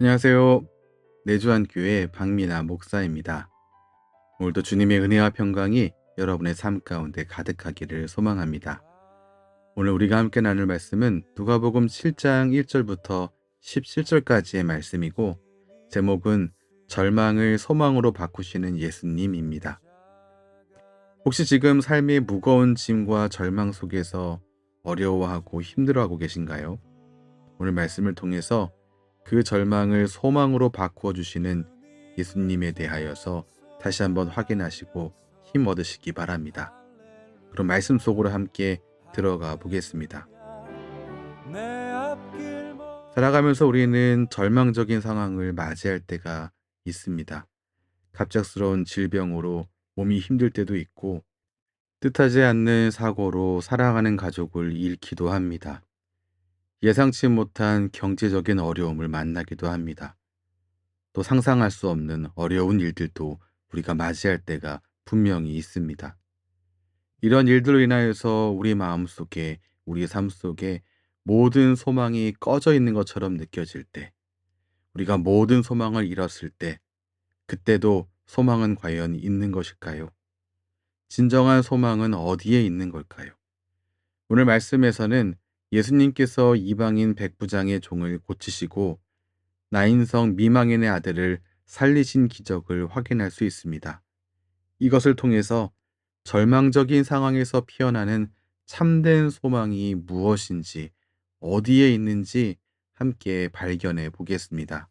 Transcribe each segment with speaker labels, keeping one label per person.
Speaker 1: 안녕하세요. 내주한 교회 박민아 목사입니다. 오늘도 주님의 은혜와 평강이 여러분의 삶 가운데 가득하기를 소망합니다. 오늘 우리가 함께 나눌 말씀은 누가복음 7장 1절부터 17절까지의 말씀이고, 제목은 절망을 소망으로 바꾸시는 예수님입니다. 혹시 지금 삶의 무거운 짐과 절망 속에서 어려워하고 힘들어하고 계신가요? 오늘 말씀을 통해서 그 절망을 소망으로 바꾸어 주시는 예수님에 대하여서 다시 한번 확인하시고 힘 얻으시기 바랍니다. 그럼 말씀 속으로 함께 들어가 보겠습니다. 살아가면서 우리는 절망적인 상황을 맞이할 때가 있습니다. 갑작스러운 질병으로 몸이 힘들 때도 있고, 뜻하지 않는 사고로 사랑하는 가족을 잃기도 합니다. 예상치 못한 경제적인 어려움을 만나기도 합니다. 또 상상할 수 없는 어려운 일들도 우리가 맞이할 때가 분명히 있습니다. 이런 일들로 인하여서 우리 마음속에, 우리 삶 속에 모든 소망이 꺼져 있는 것처럼 느껴질 때, 우리가 모든 소망을 잃었을 때, 그때도 소망은 과연 있는 것일까요? 진정한 소망은 어디에 있는 걸까요? 오늘 말씀에서는 예수님께서 이방인 백부장의 종을 고치시고 나인성 미망인의 아들을 살리신 기적을 확인할 수 있습니다. 이것을 통해서 절망적인 상황에서 피어나는 참된 소망이 무엇인지, 어디에 있는지 함께 발견해 보겠습니다.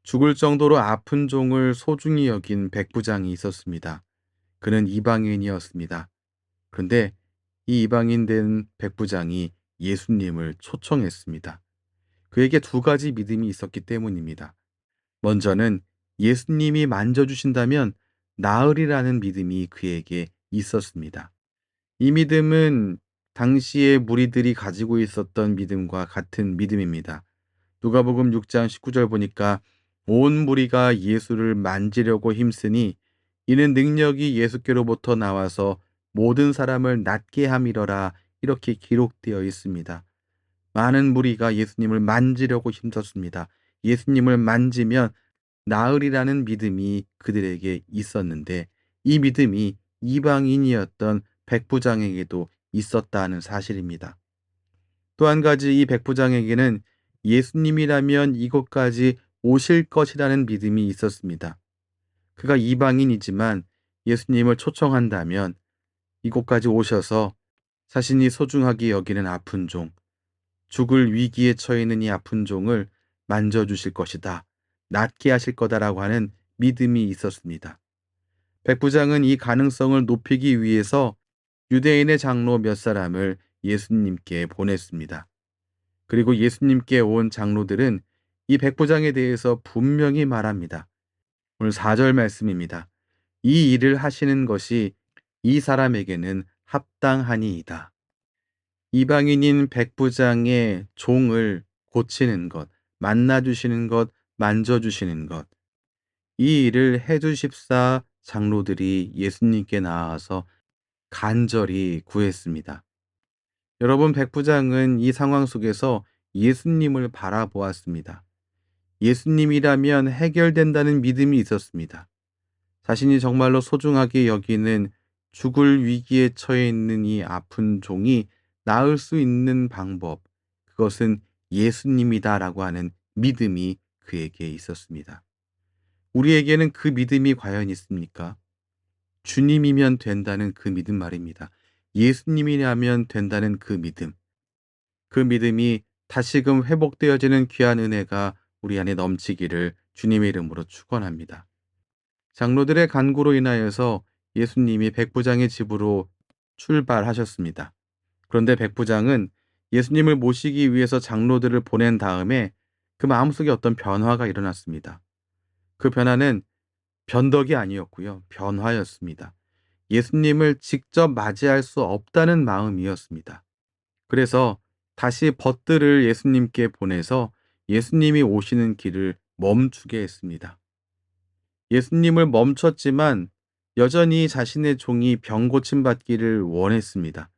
Speaker 1: 죽을 정도로 아픈 종을 소중히 여긴 백부장이 있었습니다. 그는 이방인이었습니다. 그런데 이 이방인 된 백부장이 예수님을 초청했습니다. 그에게 두 가지 믿음이 있었기 때문입니다. 먼저는 예수님이 만져주신다면 나으리라는 믿음이 그에게 있었습니다. 이 믿음은 당시의 무리들이 가지고 있었던 믿음과 같은 믿음입니다. 누가복음 6장 19절 보니까 온 무리가 예수를 만지려고 힘쓰니 이는 능력이 예수께로부터 나와서 모든 사람을 낫게 함이러라, 이렇게 기록되어 있습니다. 많은 무리가 예수님을 만지려고 힘썼습니다. 예수님을 만지면 나으리라는 믿음이 그들에게 있었는데, 이 믿음이 이방인이었던 백부장에게도 있었다는 사실입니다. 또 한 가지, 이 백부장에게는 예수님이라면 이곳까지 오실 것이라는 믿음이 있었습니다. 그가 이방인이지만 예수님을 초청한다면 이곳까지 오셔서 자신이 소중하게 여기는 아픈 종, 죽을 위기에 처해 있는 이 아픈 종을 만져주실 것이다, 낫게 하실 거다라고 하는 믿음이 있었습니다. 백부장은 이 가능성을 높이기 위해서 유대인의 장로 몇 사람을 예수님께 보냈습니다. 그리고 예수님께 온 장로들은 이 백부장에 대해서 분명히 말합니다. 오늘 4절 말씀입니다. 이 일을 하시는 것이 이 사람에게는 합당하니이다. 이방인인 백부장의 종을 고치는 것, 만나주시는 것, 만져주시는 것, 이 일을 해주십사 장로들이 예수님께 나아가서 간절히 구했습니다. 여러분, 백부장은 이 상황 속에서 예수님을 바라보았습니다. 예수님이라면 해결된다는 믿음이 있었습니다. 자신이 정말로 소중하게 여기는 죽을 위기에 처해 있는 이 아픈 종이 나을 수 있는 방법, 그것은 예수님이다라고 하는 믿음이 그에게 있었습니다. 우리에게는 그 믿음이 과연 있습니까? 주님이면 된다는 그 믿음 말입니다. 예수님이라면 된다는 그 믿음. 그 믿음이 다시금 회복되어지는 귀한 은혜가 우리 안에 넘치기를 주님의 이름으로 축원합니다. 장로들의 간구로 인하여서 예수님이 백부장의 집으로 출발하셨습니다. 그런데 백부장은 예수님을 모시기 위해서 장로들을 보낸 다음에 그 마음속에 어떤 변화가 일어났습니다. 그 변화는 변덕이 아니었고요, 변화였습니다. 예수님을 직접 맞이할 수 없다는 마음이었습니다. 그래서 다시 벗들을 예수님께 보내서 예수님이 오시는 길을 멈추게 했습니다. 예수님을 멈췄지만 여전히 자신의 종이 병 고침 받기를 원했습니다.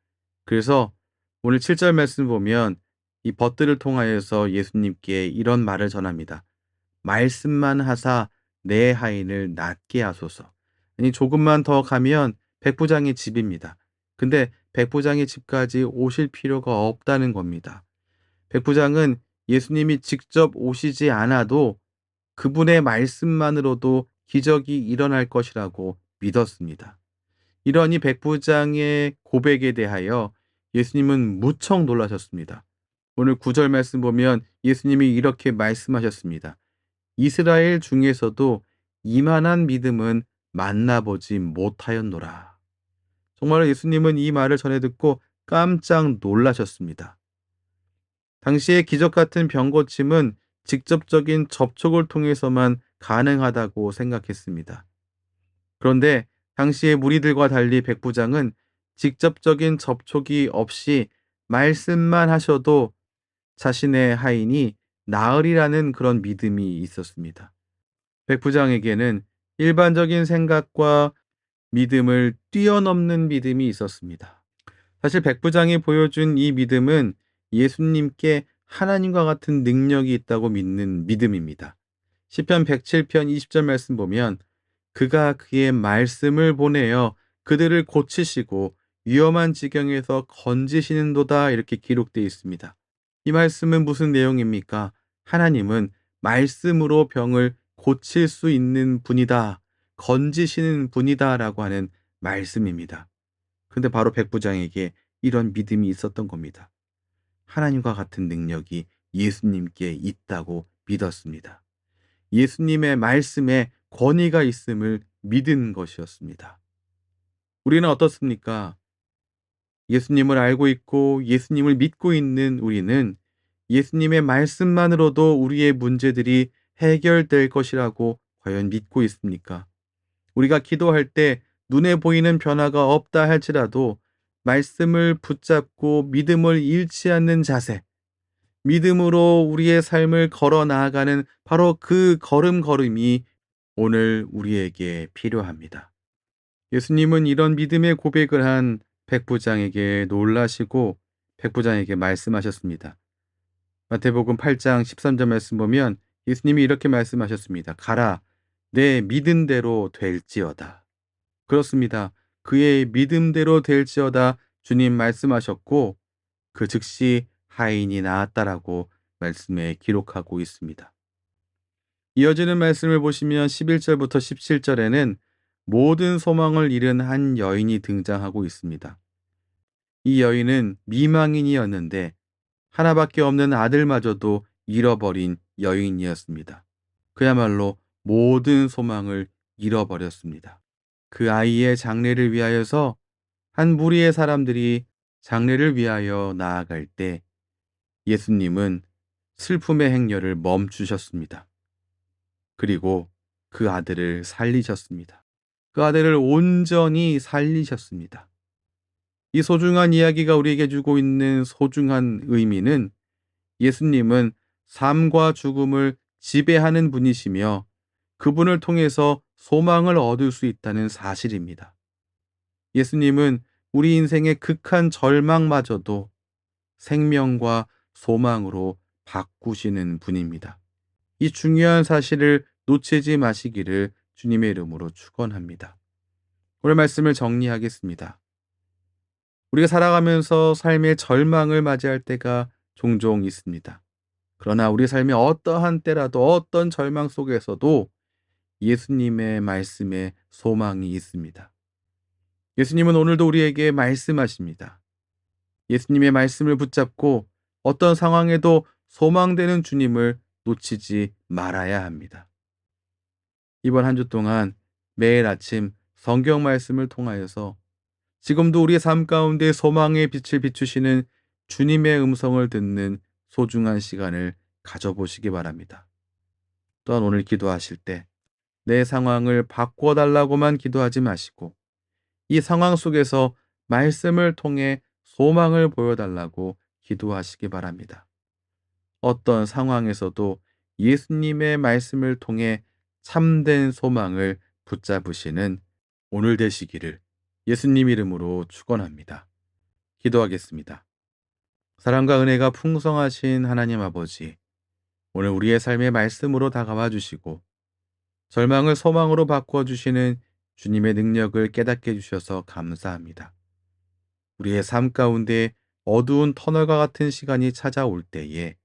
Speaker 1: 그래서 오늘 7절 말씀 보면 이 벗들을 통하여서 예수님께 이런 말을 전합니다. 말씀만 하사 내 하인을 낫게 하소서. 아니 조금만 더 가면 백부장의 집입니다. 근데 백부장의 집까지 오실 필요가 없다는 겁니다. 백부장은 예수님이 직접 오시지 않아도 그분의 말씀만으로도 기적이 일어날 것이라고 믿었습니다. 이러한 이 백부장의 고백에 대하여 예수님은 무척 놀라셨습니다. 오늘 9절 말씀 보면 예수님이 이렇게 말씀하셨습니다. 이스라엘 중에서도 이만한 믿음은 만나보지 못하였노라. 정말 예수님은 이 말을 전해 듣고 깜짝 놀라셨습니다. 당시의 기적 같은 병고침은 직접적인 접촉을 통해서만 가능하다고 생각했습니다. 그런데 당시의 무리들과 달리 백부장은 직접적인 접촉이 없이 말씀만 하셔도 자신의 하인이 나으리라는 그런 믿음이 있었습니다. 백부장에게는 일반적인 생각과 믿음을 뛰어넘는 믿음이 있었습니다. 사실 백부장이 보여준 이 믿음은 예수님께 하나님과 같은 능력이 있다고 믿는 믿음입니다. 시편 107편 20절 말씀 보면 그가 그의 말씀을 보내어 그들을 고치시고 위험한 지경에서 건지시는도다 이렇게 기록되어 있습니다. 이 말씀은 무슨 내용입니까? 하나님은 말씀으로 병을 고칠 수 있는 분이다. 건지시는 분이다 라고 하는 말씀입니다. 근데 바로 백부장에게 이런 믿음이 있었던 겁니다. 하나님과 같은 능력이 예수님께 있다고 믿었습니다. 예수님의 말씀에 권위가 있음을 믿은 것이었습니다. 우리는 어떻습니까? 예수님을 알고 있고 예수님을 믿고 있는 우리는 예수님의 말씀만으로도 우리의 문제들이 해결될 것이라고 과연 믿고 있습니까? 우리가 기도할 때 눈에 보이는 변화가 없다 할지라도 말씀을 붙잡고 믿음을 잃지 않는 자세, 믿음으로 우리의 삶을 걸어 나아가는 바로 그 걸음걸음이 오늘 우리에게 필요합니다. 예수님은 이런 믿음의 고백을 한 백부장에게 놀라시고 백부장에게 말씀하셨습니다. 마태복음 8장 13절 말씀 보면 예수님이 이렇게 말씀하셨습니다. 가라, 내 믿음대로 될지어다. 그렇습니다. 그의 믿음대로 될지어다 주님 말씀하셨고 그 즉시 하인이 나았다라고 말씀에 기록하고 있습니다. 이어지는 말씀을 보시면 11절부터 17절에는 모든 소망을 잃은 한 여인이 등장하고 있습니다. 이 여인은 미망인이었는데 하나밖에 없는 아들마저도 잃어버린 여인이었습니다. 그야말로 모든 소망을 잃어버렸습니다. 그 아이의 장례를 위하여서 한 무리의 사람들이 장례를 위하여 나아갈 때 예수님은 슬픔의 행렬을 멈추셨습니다. 그리고 그 아들을 살리셨습니다. 그 아들을 온전히 살리셨습니다. 이 소중한 이야기가 우리에게 주고 있는 소중한 의미는 예수님은 삶과 죽음을 지배하는 분이시며 그분을 통해서 소망을 얻을 수 있다는 사실입니다. 예수님은 우리 인생의 극한 절망마저도 생명과 소망으로 바꾸시는 분입니다. 이 중요한 사실을 놓치지 마시기를 주님의 이름으로 축원합니다. 오늘 말씀을 정리하겠습니다. 우리가 살아가면서 삶의 절망을 맞이할 때가 종종 있습니다. 그러나 우리 삶의 어떠한 때라도 어떤 절망 속에서도 예수님의 말씀에 소망이 있습니다. 예수님은 오늘도 우리에게 말씀하십니다. 예수님의 말씀을 붙잡고 어떤 상황에도 소망되는 주님을 놓치지 말아야 합니다. 이번 한 주 동안 매일 아침 성경 말씀을 통하여서 지금도 우리의 삶 가운데 소망의 빛을 비추시는 주님의 음성을 듣는 소중한 시간을 가져보시기 바랍니다. 또한 오늘 기도하실 때 내 상황을 바꿔달라고만 기도하지 마시고 이 상황 속에서 말씀을 통해 소망을 보여달라고 기도하시기 바랍니다. 어떤 상황에서도 예수님의 말씀을 통해 참된 소망을 붙잡으시는 오늘 되시기를 예수님 이름으로 축원합니다. 기도하겠습니다. 사랑과 은혜가 풍성하신 하나님 아버지, 오늘 우리의 삶의 말씀으로 다가와 주시고 절망을 소망으로 바꾸어 주시는 주님의 능력을 깨닫게 해주셔서 감사합니다. 우리의 삶 가운데 어두운 터널과 같은 시간이 찾아올 때에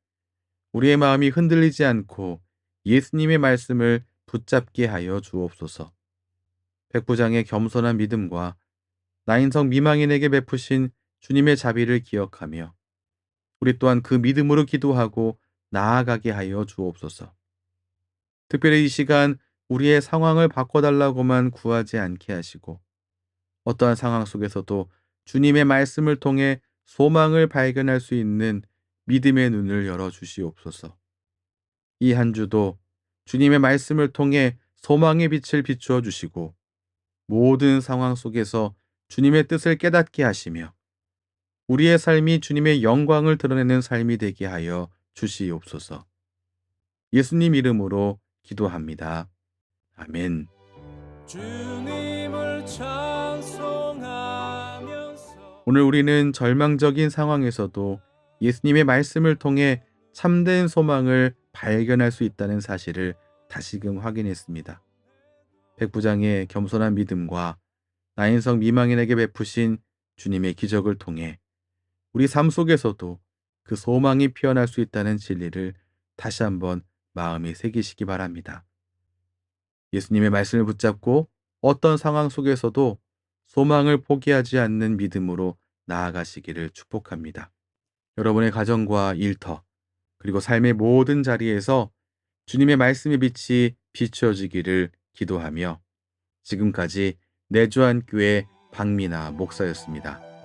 Speaker 1: 우리의 마음이 흔들리지 않고 예수님의 말씀을 붙잡게 하여 주옵소서. 백부장의 겸손한 믿음과 나인성 미망인에게 베푸신 주님의 자비를 기억하며 우리 또한 그 믿음으로 기도하고 나아가게 하여 주옵소서. 특별히 이 시간 우리의 상황을 바꿔달라고만 구하지 않게 하시고 어떠한 상황 속에서도 주님의 말씀을 통해 소망을 발견할 수 있는 믿음의 눈을 열어 주시옵소서. 이 한 주도 주님의 말씀을 통해 소망의 빛을 비추어 주시고 모든 상황 속에서 주님의 뜻을 깨닫게 하시며 우리의 삶이 주님의 영광을 드러내는 삶이 되게 하여 주시옵소서. 예수님 이름으로 기도합니다. 아멘.
Speaker 2: 주님을 찬송하면서
Speaker 1: 오늘 우리는 절망적인 상황에서도 예수님의 말씀을 통해 참된 소망을 발견할 수 있다는 사실을 다시금 확인했습니다. 백부장의 겸손한 믿음과 나인성 미망인에게 베푸신 주님의 기적을 통해 우리 삶 속에서도 그 소망이 피어날 수 있다는 진리를 다시 한번 마음에 새기시기 바랍니다. 예수님의 말씀을 붙잡고 어떤 상황 속에서도 소망을 포기하지 않는 믿음으로 나아가시기를 축복합니다. 여러분의 가정과 일터, 그리고 삶의 모든 자리에서 주님의 말씀의 빛이 비추어지기를 기도하며 지금까지 내주한 교회 박미나 목사였습니다.